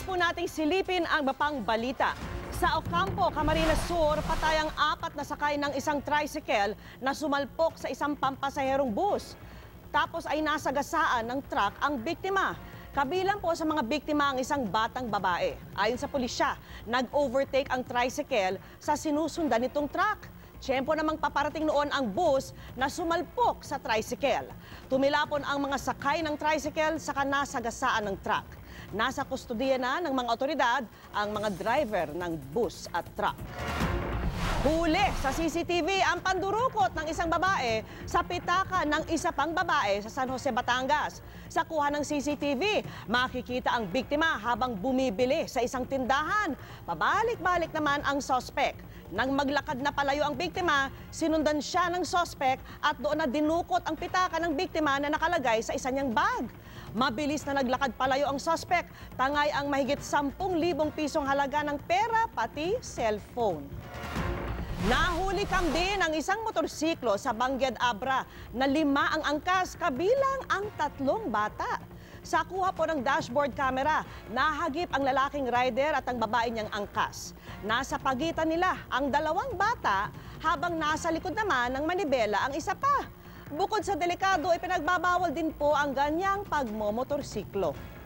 po nating silipin ang mapang balita. Sa Ocampo, Camarines Sur, patay ang 4 na sakay ng isang tricycle na sumalpok sa isang pampasaherong bus. Tapos ay nasagasaan ng truck ang biktima. Kabilang po sa mga biktima ang isang batang babae. Ayon sa pulisya, nag-overtake ang tricycle sa sinusundan nitong truck. Tiyempo namang paparating noon ang bus na sumalpok sa tricycle. Tumilapon ang mga sakay ng tricycle sa nasagasaan ng truck. Nasa kustudiya na ng mga otoridad ang mga driver ng bus at truck. Huli sa CCTV ang pandurukot ng isang babae sa pitaka ng isa pang babae sa San Jose, Batangas. Sa kuha ng CCTV, makikita ang biktima habang bumibili sa isang tindahan. Pabalik-balik naman ang sospek. Nang maglakad na palayo ang biktima, sinundan siya ng sospek at doon na dinukot ang pitaka ng biktima na nakalagay sa isa niyang bag. Mabilis na naglakad palayo ang sospek, tangay ang mahigit 10,000 pisong halaga ng pera pati cellphone. Nahuli din ang isang motorsiklo sa Bangued Abra na 5 ang angkas kabilang ang 3 bata. Sa kuha po ng dashboard camera, nahagip ang lalaking rider at ang babae niyang angkas. Nasa pagitan nila ang 2 bata habang nasa likod naman ng manibela ang isa pa. Bukod sa delikado, ipinagbabawal din po ang ganyang pagmomotorsiklo.